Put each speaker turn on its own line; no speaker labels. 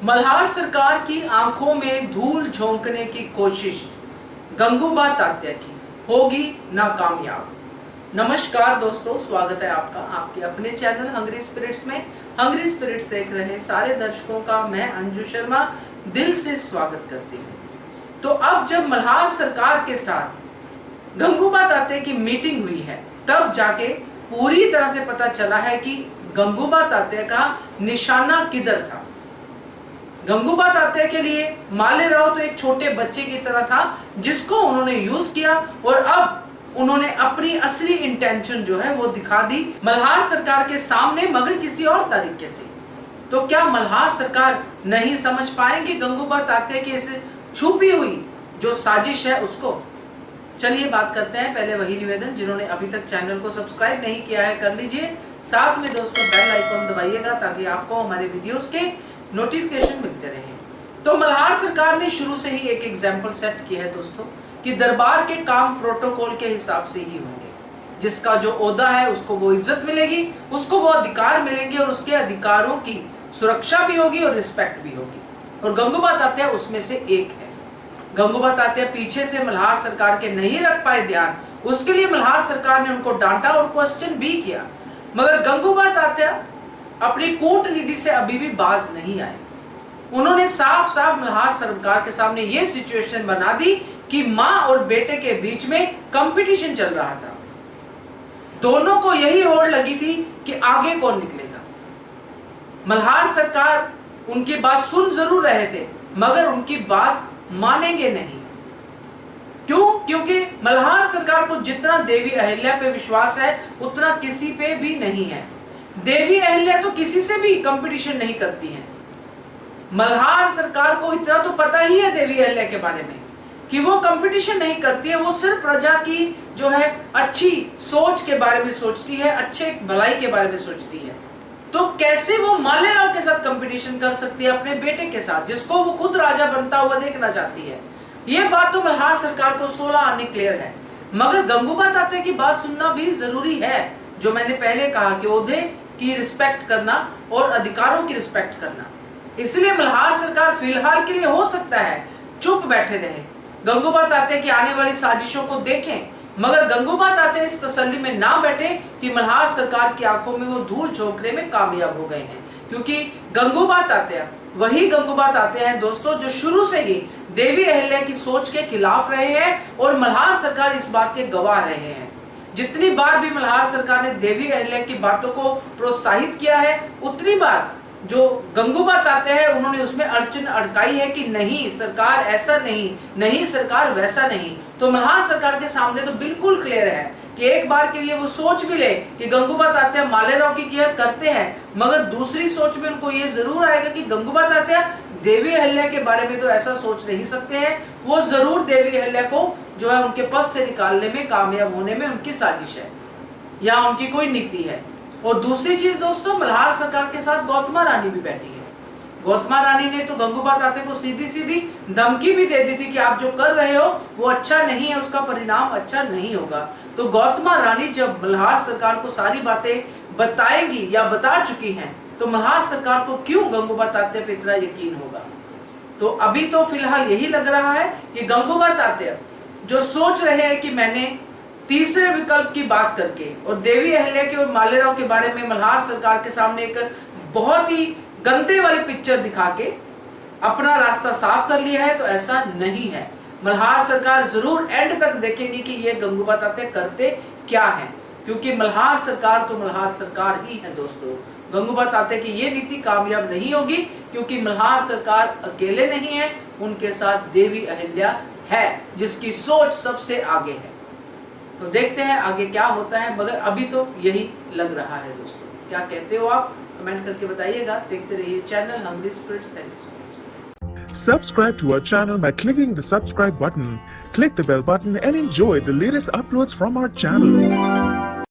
मल्हार सरकार की आंखों में धूल झोंकने की कोशिश गंगूबा तात्या की होगी नाकामयाब। नमस्कार दोस्तों, स्वागत है आपका आपके अपने चैनल हंग्री स्पिरिट्स में। हंग्री स्पिरिट्स देख रहे सारे दर्शकों का मैं अंजू शर्मा दिल से स्वागत करती हूँ। तो अब जब मल्हार सरकार के साथ गंगूबा तात्या की मीटिंग हुई है, तब जाके पूरी तरह से पता चला है कि गंगूबा तात्या का निशाना किधर था। गंगूबा तात्या के लिए मालेराव तो एक छोटे बच्चे की तरह था जिसको उन्होंने यूज किया, और अब उन्होंने अपनी असली इंटेंशन जो है वो दिखा दी मल्हार सरकार के सामने, मगर किसी और तरीके से। तो क्या मल्हार सरकार नहीं समझ पाएंगे गंगूबा तात्या की इस छुपी हुई जो साजिश है उसको? चलिए बात करते हैं। पहले वही निवेदन, जिन्होंने अभी तक चैनल को सब्सक्राइब नहीं किया है कर लीजिए, साथ में दोस्तों बेल आइकन दबाइएगा ताकि आपको हमारे वीडियोस के नोटिफिकेशन मिलते रहे। तो मल्हार सरकार ने शुरू से ही एक एग्जाम्पल सेट किया है दोस्तों कि दरबार के काम प्रोटोकॉल के हिसाब से ही होंगे। जिसका जो ओहदा है उसको वो इज्जत मिलेगी, उसको वो अधिकार मिलेंगे, और उसके अधिकारों की सुरक्षा भी होगी और रिस्पेक्ट भी होगी। और गंगूबा तात्या उसमें से एक है। गंगूबा तात्या पीछे से मल्हार सरकार के नहीं रख पाए ध्यान, उसके लिए मल्हार सरकार ने उनको डांटा और क्वेश्चन भी किया, मगर गंगूबा तात्या अपनी कूटनीति से अभी भी बाज नहीं आए। उन्होंने साफ साफ मल्हार सरकार के सामने ये सिचुएशन बना दी कि मां और बेटे के बीच में कंपटीशन चल रहा था। दोनों को यही होड़ लगी थी कि आगे कौन निकलेगा। मल्हार सरकार उनकी बात सुन जरूर रहे थे, मगर उनकी बात मानेंगे नहीं। क्यों? क्योंकि मल्हार सरकार को जितना देवी अहिल्या पे विश्वास है उतना किसी पे भी नहीं है। देवी अहिल्या तो किसी से भी कंपटीशन नहीं करती हैं। मल्हार सरकार को इतना तो पता ही है देवी अहिल्या के बारे में कि वो कंपटीशन नहीं करती है, वो सिर्फ प्रजा की जो है अच्छी सोच के बारे में सोचती है, अच्छे भलाई के बारे में सोचती है। तो कैसे वो मालेराव के साथ कंपटीशन कर सकती है अपने बेटे के साथ, जिसको वो खुद राजा बनता हुआ देखना चाहती है? ये बात तो मल्हार सरकार को 16 आने क्लियर है, मगर गंगूबा तात्या की बात सुनना भी जरूरी है। जो मैंने पहले कहा कि ओहदे की रिस्पेक्ट करना और अधिकारों की रिस्पेक्ट करना। इसलिए मल्हार सरकार फिलहाल के लिए हो सकता है चुप बैठे रहे, गंगूबा तात्या की आने वाली साजिशों को देखें, मगर गंगूबा तात्या इस तसल्ली में ना बैठे कि मल्हार सरकार की आंखों में वो धूल झोंकने में कामयाब हो गए हैं। क्योंकि गंगूबा तात्या वही गंगूबा तात्या हैं दोस्तों जो शुरू से ही देवी अहिल्या की सोच के खिलाफ रहे हैं, और मल्हार सरकार इस बात के गवाह रहे हैं। जितनी बार भी मल्हार सरकार ने देवी अहिल्या की बातों को प्रोत्साहित किया है, उतनी बार जो गंगूबा तात्या है उन्होंने उसमें अड़चन अड़काई है कि नहीं सरकार ऐसा नहीं, नहीं सरकार वैसा नहीं। तो मल्हार सरकार के सामने तो बिल्कुल क्लियर है कि एक बार के लिए वो सोच भी ले कि गंगूबा तात्या मालेराव की केयर करते हैं, मगर दूसरी सोच में उनको ये जरूर आएगा कि गंगूबा तात्या देवी अहिल्या के बारे में तो ऐसा सोच नहीं सकते हैं। वो जरूर देवी अहिल्या को जो है उनके पद से निकालने में, कामयाब होने में उनकी साजिश है या उनकी कोई नीति है। और दूसरी चीज दोस्तों, मल्हार सरकार के साथ गौतमा रानी भी बैठी है। गौतमा रानी ने तो गंगूबा तात्या को सीधी सीधी धमकी भी दे दी थी कि आप जो कर रहे हो वो अच्छा नहीं है, उसका परिणाम अच्छा नहीं होगा। तो गौतमा रानी जब मल्हार सरकार को सारी बातें बताएंगी या बता चुकी हैं, तो मल्हार सरकार को क्यों गंगूबा तात्या पे इतना यकीन होगा? तो अभी तो फिलहाल यही लग रहा है कि गंगूबा तात्या जो सोच रहे हैं कि मैंने तीसरे विकल्प की बात करके और देवी अहिल्या के और मालेराव के बारे में मल्हार सरकार के सामने एक बहुत ही गंदे वाली पिक्चर दिखा के अपना रास्ता साफ कर लिया है, तो ऐसा नहीं है। मल्हार सरकार जरूर एंड तक देखेंगे कि ये गंगूबा तात्या करते क्या है, क्योंकि मल्हार सरकार तो मल्हार सरकार ही है दोस्तों। गंगूबा तात्या की ये नीति कामयाब नहीं होगी, क्योंकि मल्हार सरकार अकेले नहीं है, उनके साथ देवी अहिल्या है जिसकी सोच सबसे आगे है। तो देखते हैं आगे क्या होता है, मगर अभी तो यही लग रहा है दोस्तों। क्या कहते हो आप? कमेंट करके बताइएगा। देखते रहिए channel hungry spirits. Thank you so much.
Subscribe to our channel by clicking the subscribe button. Click the bell button and enjoy the latest uploads from our channel.